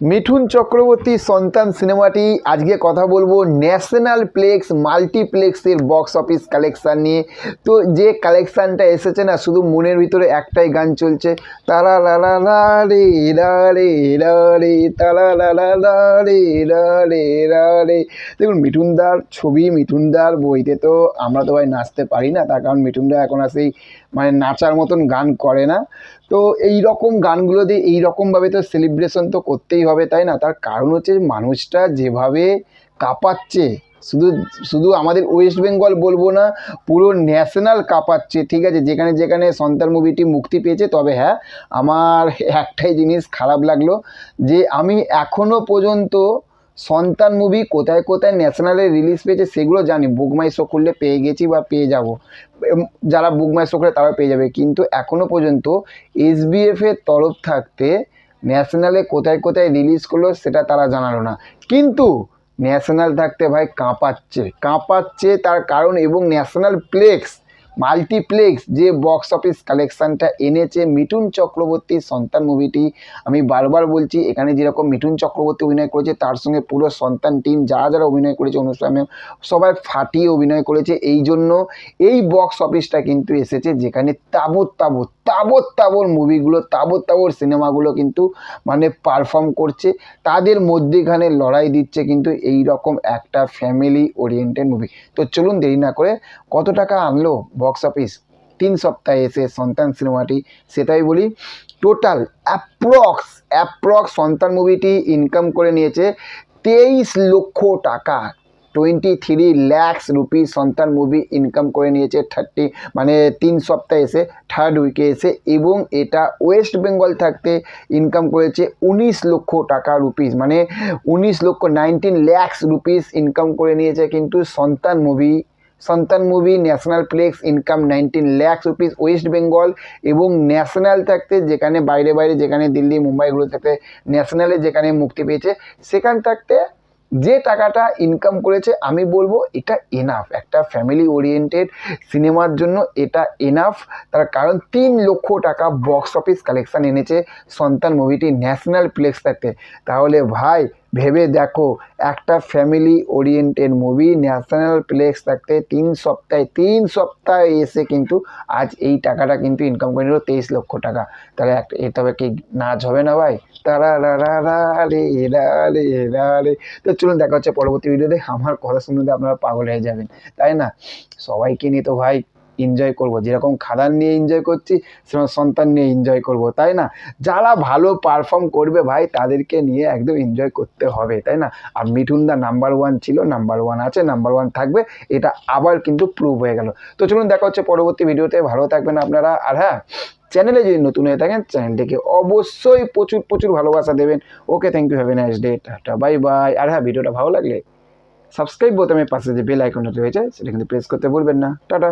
মিঠুন চক্রবর্তী সন্তান সিনেমাটি আজকে কথা বলবো ন্যাশনাল প্লেক্স মাল্টিপ্লেক্সের বক্স অফিস কালেকশান নিয়ে। তো যে কালেকশানটা এসেছে না, শুধু মনের ভিতরে একটাই গান চলছে, তারা লা লা লা রে রা রে রা রে তারা লা লা লা রে রা রে রা রে। দেখুন, মিঠুনদার ছবি, মিঠুনদার বইতে তো আমরা তো ভাই নাচতে পারি না, তার কারণ মিঠুনদা এখন আর সেই নাচার মতন গান করে না। তো এই রকম গানগুলো দিয়ে এই রকমভাবে তো সেলিব্রেশন তো করতেই হবে, তাই না? তার কারণ হচ্ছে মানুষটা যেভাবে কাঁপাচ্ছে, শুধু শুধু আমাদের ওয়েস্ট বেঙ্গল বলবো না, পুরো ন্যাশনাল কাঁপাচ্ছে। ঠিক আছে, যেখানে যেখানে সন্তান মুভিটি মুক্তি পেয়েছে, তবে হ্যাঁ, আমার একটাই জিনিস খারাপ লাগলো যে আমি এখনও পর্যন্ত সন্তান মুভি কোথায় কোথায় ন্যাশনালে রিলিজ পেয়েছে সেগুলো জানি, বুক মাই শো করলে পেয়ে গেছি বা পেয়ে যাব, যারা বুক মাই শো করে তারাও পেয়ে যাবে। কিন্তু এখনও পর্যন্ত এসবিএফের তরফ থাকতে ন্যাশনালে কোথায় কোথায় রিলিজ করলো সেটা তারা জানালো না। কিন্তু ন্যাশনাল থাকতে ভাই কাঁপাচ্ছে কাঁপাচ্ছে, তার কারণ এবং ন্যাশনাল প্লেক্স মাল্টিপ্লেক্স যে বক্স অফিস কালেকশানটা এনেছে মিঠুন চক্রবর্তীর সন্তান মুভিটি। আমি বারবার বলছি, এখানে যেরকম মিঠুন চক্রবর্তী অভিনয় করেছে, তার সঙ্গে পুরো সন্তান টিম যারা যারা অভিনয় করেছে অনুষ্ঠানে সবাই ফাটিয়ে অভিনয় করেছে। এই জন্য এই বক্স অফিসটা কিন্তু এসেছে যেখানে তাবৎ তাবৎ মুভিগুলো, তাবৎ সিনেমাগুলো কিন্তু পারফর্ম করছে, তাদের মধ্যেখানে লড়াই দিচ্ছে কিন্তু এই রকম একটা ফ্যামিলি ওরিয়েন্টেড মুভি। তো চলুন দেরি না করে, কত টাকা আনলো বক্স অফিস 3 সপ্তাহে এসে সন্তান সিনেমাটি সেটাই বলি। টোটাল অ্যাপ্রক্স সন্তান মুভিটি ইনকাম করে নিয়েছে 23 লক্ষ টাকা, 23 lakhs রুপিস সন্তান মুভি ইনকাম করে নিয়েছে 3 সপ্তাহে এসে, থার্ড উইকে এসে। এবং এটা ওয়েস্ট বেঙ্গল থাকতে ইনকাম করেছে 19 লক্ষ টাকা রুপিস, 19 lakhs রুপিস ইনকাম করে নিয়েছে কিন্তু সন্তান মুভি ন্যাশনাল প্লেক্স income 19 lakhs rupees West Bengal. এবং ন্যাশনাল থাকতে যেখানে বাইরে যেখানে দিল্লি মুম্বাইগুলো থাকতে ন্যাশনালে যেখানে মুক্তি পেয়েছে সেখান থাকতে যে টাকাটা ইনকাম করেছে, আমি বলবো এটা এনাফ একটা ফ্যামিলি ওরিয়েন্টেড সিনেমার জন্য, এটা এনাফ। তার কারণ 3 লক্ষ টাকা বক্স অফিস কালেকশান এনেছে সন্তান মুভিটি ন্যাশনাল প্লেক্স থাকতে। তাহলে ভাই ভেবে দেখো, একটা ফ্যামিলি ওরিয়েন্টেড মুভি ন্যাশনাল প্লেক্স থাকতে 3 সপ্তাহে এসে কিন্তু আজ এই টাকাটা কিন্তু ইনকাম করে নিল 23 লক্ষ টাকা। তাহলে তবে কি নাচ হবে না ভাই? তারা রা রা রা রে রা রে রা রে। তো চলুন, দেখা হচ্ছে পরবর্তী ভিডিওতে। আমার কথা শুনতে আপনারা পাগল হয়ে যাবেন, তাই না? সবাইকে নিয়ে তো ভাই এনজয় করব, যেরকম খাদান নিয়ে এনজয় করছি সেরকম সন্তান নিয়ে এনজয় করব, তাই না? যারা ভালো পারফর্ম করবে ভাই তাদেরকে নিয়ে একদম এনজয় করতে হবে, তাই না? আর মিঠুনদা নাম্বার 1 ছিল, নাম্বার 1 আছে, নাম্বার 1 থাকবে, এটা আবার কিন্তু প্রুভ হয়ে গেল। তো চলুন, দেখা হচ্ছে পরবর্তী ভিডিওতে। ভালো থাকবেন আপনারা। আর হ্যাঁ, চ্যানেলে যদি নতুন হয়ে থাকেন চ্যানেলটিকে অবশ্যই প্রচুর ভালোবাসা দেবেন। Okay, thank you, have a nice day, tata, bye bye. আর হ্যাঁ, ভিডিওটা ভালো লাগলে সাবস্ক্রাইব বোতামের পাশে যে বেল আইকনটা রয়েছে সেটা কিন্তু প্রেস করতে ভুলবেন না। টাটা।